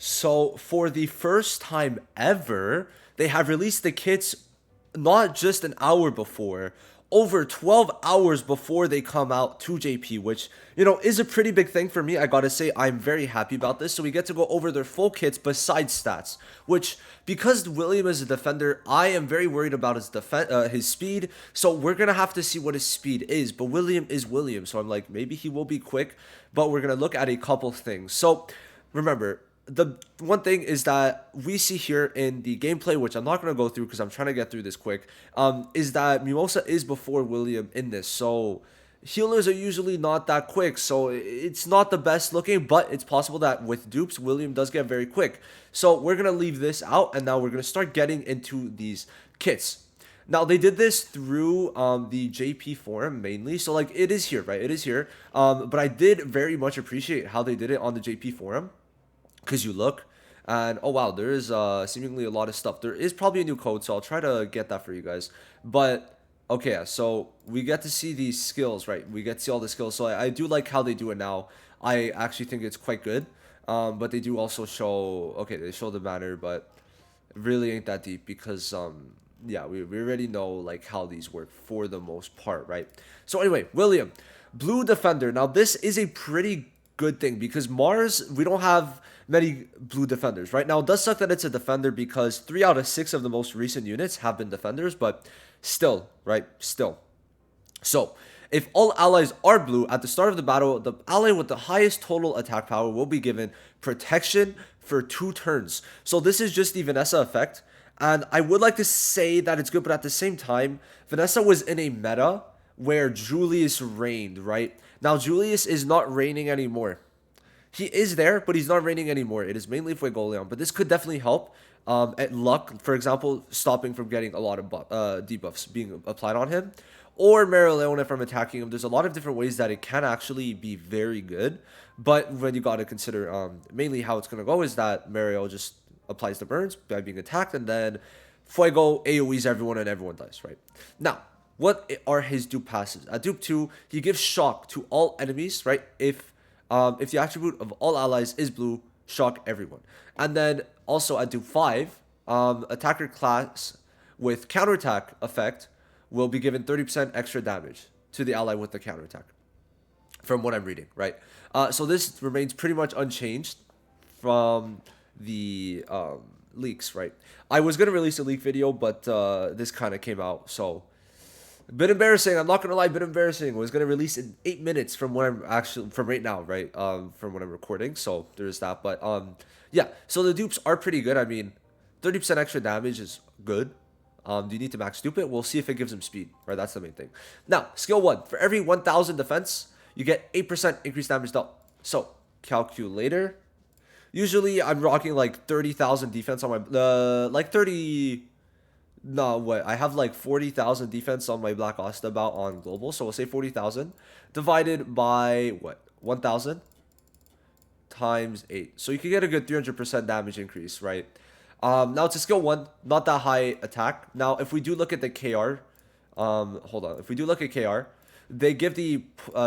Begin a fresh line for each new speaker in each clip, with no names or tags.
So for the first time ever, they have released the kits not just an hour before, over 12 hours before they come out to JP, which, is a pretty big thing for me. I gotta say, I'm very happy about this. So we get to go over their full kits besides stats, which, because William is a defender, I am very worried about his speed. So we're gonna have to see what his speed is. But William is William, so I'm like, maybe he will be quick, but we're gonna look at a couple things. So remember, the one thing is that we see here in the gameplay, which I'm not going to go through because I'm trying to get through this quick, is that Mimosa is before William in this. So healers are usually not that quick. So it's not the best looking, but it's possible that with dupes, William does get very quick. So we're going to leave this out, and now we're going to start getting into these kits. Now, they did this through the JP forum mainly. So, like, it is here, right? It is here. But I did very much appreciate how they did it on the JP forum. Because you look, and oh wow, there is seemingly a lot of stuff. There is probably a new code, so I'll try to get that for you guys. But okay, so we get to see these skills, right? We get to see all the skills. So I do like how they do it now. I actually think it's quite good. But they do also show, okay, they show the banner, but it really ain't that deep because yeah, we already know like how these work for the most part, right? So anyway, William, blue defender. Now this is a pretty good thing because Mars, we don't have many blue defenders right now. It does suck that it's a defender because 3 out of 6 of the most recent units have been defenders, but still, right? Still. So if all allies are blue at the start of the battle, the ally with the highest total attack power will be given protection for 2 turns. So this is just the Vanessa effect, and I would like to say that it's good, but at the same time, Vanessa was in a meta where Julius reigned, right? Now Julius is not reigning anymore. He is there, but he's not reigning anymore. It is mainly Fuegoleon, but this could definitely help. At luck, for example, stopping from getting a lot of debuffs being applied on him, or Marileone from attacking him. There's a lot of different ways that it can actually be very good, but when you got to consider mainly how it's going to go is that Mario just applies the burns by being attacked, and then Fuego AoEs everyone and everyone dies, right? Now, what are his dupe passives? At dupe 2, he gives shock to all enemies, right? If the attribute of all allies is blue, shock everyone. And then also at dupe 5, attacker class with counterattack effect will be given 30% extra damage to the ally with the counterattack. From what I'm reading, right? So this remains pretty much unchanged from the leaks, right? I was going to release a leak video, but this kind of came out, so a bit embarrassing. I'm not gonna lie, a bit embarrassing. I was gonna release in 8 minutes from what I'm actually from right now, right? From when I'm recording. So there's that. But yeah. So the dupes are pretty good. I mean, 30% extra damage is good. Do you need to max dupe it? We'll see if it gives him speed, right? That's the main thing. Now, skill 1. For every 1,000 defense, you get 8% increased damage dealt. So calculator. Usually, I'm rocking like 30,000 defense on my like 30. No, what? I have like 40,000 defense on my Black Asta bout on global. So we'll say 40,000 divided by what? 1,000 times 8. So you can get a good 300% damage increase, right? Now it's a skill 1, not that high attack. Now, if we do look at the KR, hold on. If we do look at KR, they give the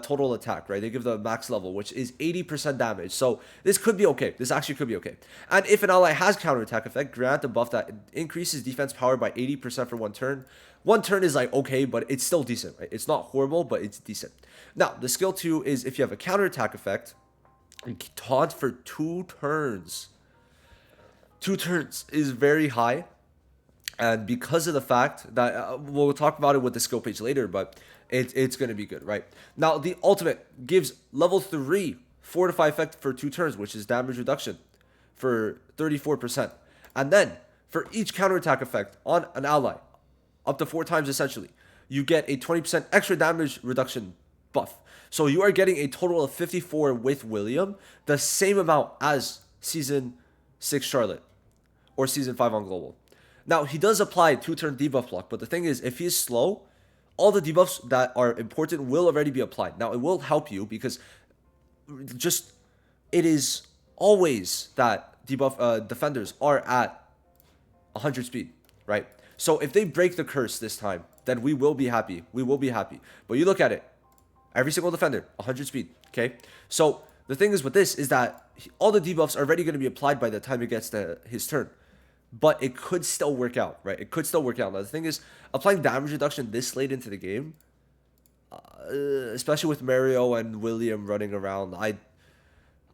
total attack, right? They give the max level, which is 80% damage. So this could be okay. This actually could be okay. And if an ally has counterattack effect, grant a buff that increases defense power by 80% for 1 turn. 1 turn is like okay, but it's still decent, right? It's not horrible, but it's decent. Now, the skill 2 is if you have a counterattack effect, and taunt for 2 turns. 2 turns is very high. And because of the fact that, we'll talk about it with the skill page later, but it's going to be good, right? Now, the ultimate gives level 3 Fortify effect for 2 turns, which is damage reduction for 34%. And then, for each counterattack effect on an ally, up to 4 times essentially, you get a 20% extra damage reduction buff. So you are getting a total of 54 with William, the same amount as Season 6 Charlotte, or Season 5 on Global. Now, he does apply 2-turn debuff block, but the thing is, if he is slow, all the debuffs that are important will already be applied. Now, it will help you because just it is always that debuff defenders are at 100 speed, right? So if they break the curse this time, then we will be happy. We will be happy. But you look at it, every single defender, 100 speed, okay? So the thing is with this is that all the debuffs are already going to be applied by the time it gets to his turn. But it could still work out, right? It could still work out. Now, the thing is, applying damage reduction this late into the game, especially with Mario and William running around,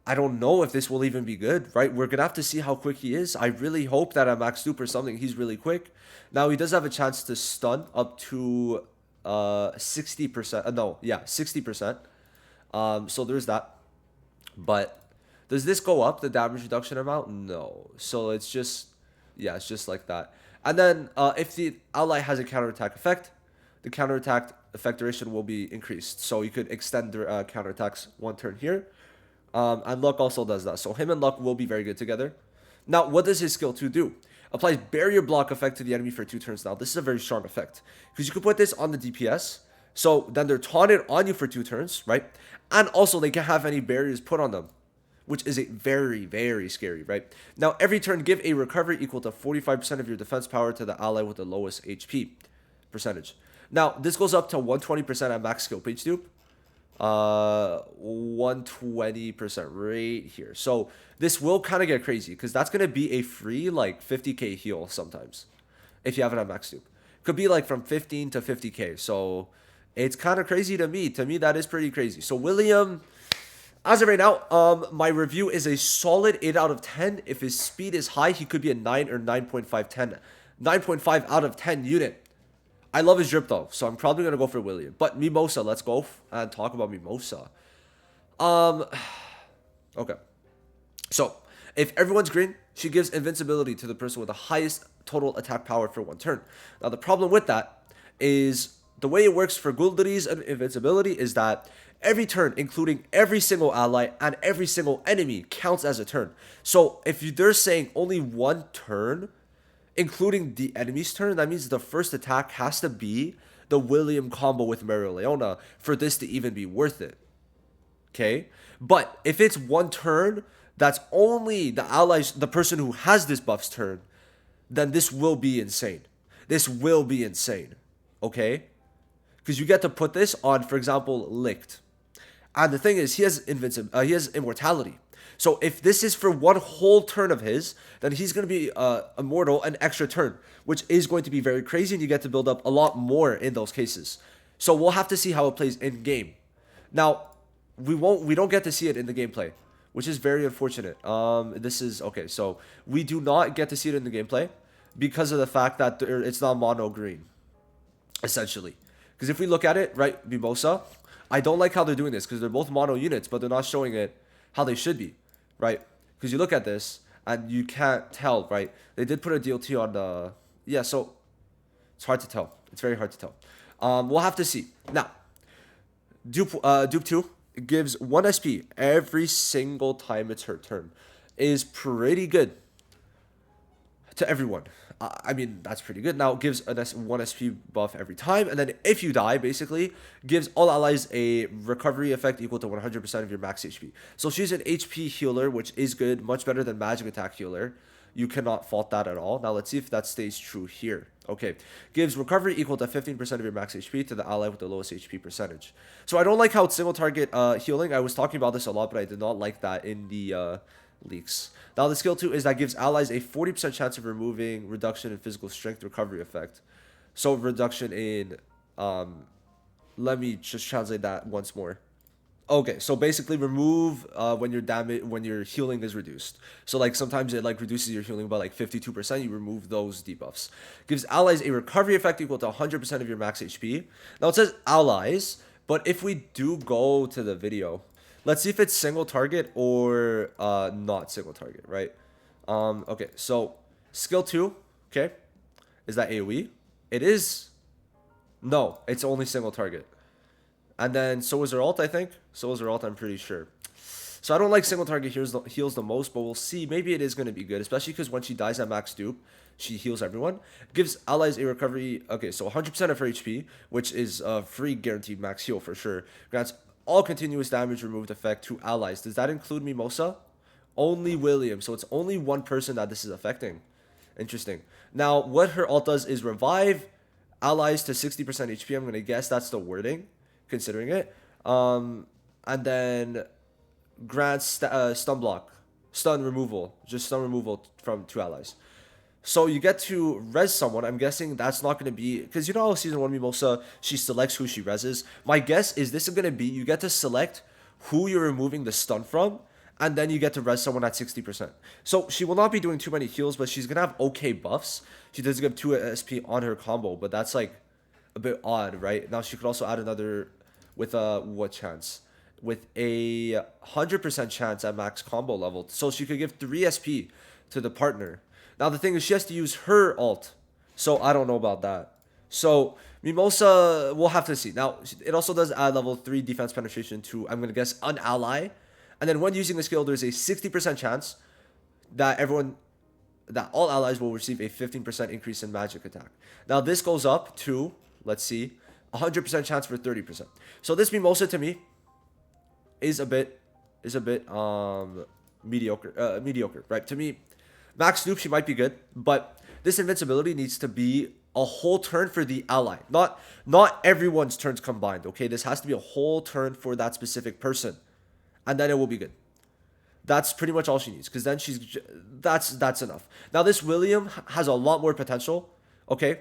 I don't know if this will even be good, right? We're going to have to see how quick he is. I really hope that at max dupe or something, he's really quick. Now, he does have a chance to stun up to 60%. No, yeah, 60%. So there's that. But does this go up, the damage reduction amount? No. So it's just, yeah, it's just like that. And then if the ally has a counterattack effect, the counterattack effect duration will be increased. So you could extend the counterattacks one turn here. And Luck also does that. So him and Luck will be very good together. Now, what does his skill 2 do? Applies barrier block effect to the enemy for 2 turns. Now, this is a very strong effect. Because you could put this on the DPS. So then they're taunted on you for 2 turns, right? And also they can't have any barriers put on them, which is a very, very scary, right? Now, every turn, give a recovery equal to 45% of your defense power to the ally with the lowest HP percentage. Now, this goes up to 120% at max skill page dupe. 120% right here. So this will kind of get crazy because that's going to be a free like 50k heal sometimes if you have it at max dupe. Could be like from 15 to 50k. So it's kind of crazy to me. To me, that is pretty crazy. So William, as of right now, my review is a solid 8 out of 10. If his speed is high, he could be a 9 or 9.5, 10. 9.5 out of 10 unit. I love his drip though, so I'm probably going to go for William. But Mimosa, let's go and talk about Mimosa. Okay. So, if everyone's green, she gives invincibility to the person with the highest total attack power for 1 turn. Now, the problem with that is the way it works for Guldaris and invincibility is that every turn, including every single ally and every single enemy, counts as a turn. So, if they're saying only 1 turn, including the enemy's turn, that means the first attack has to be the William combo with Mario Leona for this to even be worth it. Okay? But if it's 1 turn, that's only the allies, the person who has this buff's turn, then this will be insane. This will be insane. Okay? Because you get to put this on, for example, Licht. And the thing is, he has immortality. So if this is for 1 whole turn of his, then he's going to be immortal an extra turn, which is going to be very crazy, and you get to build up a lot more in those cases. So we'll have to see how it plays in game. Now, we don't get to see it in the gameplay, which is very unfortunate. This is okay. So we do not get to see it in the gameplay because of the fact that it's not mono green, essentially. Because if we look at it, right, Mimosa, I don't like how they're doing this because they're both mono units, but they're not showing it how they should be. Right? Because you look at this and you can't tell, right? They did put a DLT on the... Yeah, so it's hard to tell. It's very hard to tell. We'll have to see. Now, Dupe 2 gives 1 SP every single time it's her turn. Is pretty good to everyone. I mean, that's pretty good. Now, it gives a 1 SP buff every time. And then if you die, basically, gives all allies a recovery effect equal to 100% of your max HP. So she's an HP healer, which is good. Much better than magic attack healer. You cannot fault that at all. Now, let's see if that stays true here. Okay. Gives recovery equal to 15% of your max HP to the ally with the lowest HP percentage. So I don't like how it's single target healing. I was talking about this a lot, but I did not like that in the... leaks. Now the skill 2 is that gives allies a 40% chance of removing reduction in physical strength recovery effect. So reduction in let me just translate that once more. Okay, so basically remove when your healing is reduced. So like sometimes it like reduces your healing by like 52%, you remove those debuffs. Gives allies a recovery effect equal to 100% of your max HP. Now it says allies, but if we do go to the video, let's see if it's single target or not single target, right? Okay, so skill 2, okay, is that AoE? It is. No, it's only single target. And then so is her ult, I think. So is her ult, I'm pretty sure. So I don't like single target heals the most, but we'll see. Maybe it is going to be good, especially because when she dies at max dupe, she heals everyone. Gives allies a recovery. Okay, so 100% of her HP, which is a free guaranteed max heal for sure. Grants all continuous damage removed effect to allies. Does that include Mimosa? Only William. So it's only 1 person that this is affecting. Interesting. Now, what her ult does is revive allies to 60% HP. I'm going to guess that's the wording, considering it. And then grants stun block stun removal, just stun removal from 2 allies. So you get to res someone. I'm guessing that's not going to be, because you know how season 1 Mimosa, she selects who she reses. My guess is this is going to be, you get to select who you're removing the stun from, and then you get to res someone at 60%. So she will not be doing too many heals, but she's going to have okay buffs. She does give 2 SP on her combo, but that's like a bit odd, right? Now she could also add another with a, what chance? With a 100% chance at max combo level. So she could give 3 SP to the partner. Now the thing is, she has to use her ult, so I don't know about that. So Mimosa, we'll have to see. Now it also does add level 3 defense penetration to, I'm gonna guess, an ally, and then when using the skill, there's a 60% chance that all allies will receive a 15% increase in magic attack. Now this goes up to, let's see, 100% chance for 30%. So this Mimosa to me is a bit mediocre, right? To me, Max Snoop, she might be good, but this invincibility needs to be a whole turn for the ally. Not everyone's turns combined, okay? This has to be a whole turn for that specific person. And then it will be good. That's pretty much all she needs, because then that's enough. Now this William has a lot more potential, okay?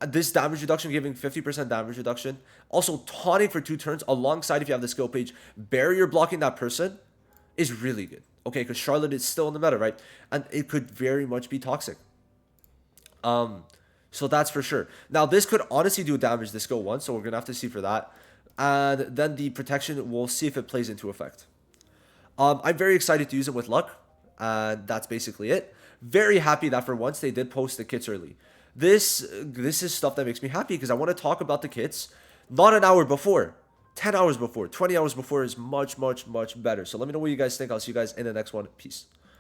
This damage reduction, giving 50% damage reduction. Also taunting for 2 turns alongside, if you have the skill page, barrier blocking that person is really good. Okay, because Charlotte is still in the meta, right? And it could very much be toxic. So that's for sure. Now, this could honestly do damage this skill once, so we're going to have to see for that. And then the protection, we'll see if it plays into effect. I'm very excited to use it with luck, and that's basically it. Very happy that for once they did post the kits early. This is stuff that makes me happy, because I want to talk about the kits not an hour before. 10 hours before, 20 hours before is much, much, much better. So let me know what you guys think. I'll see you guys in the next one. Peace.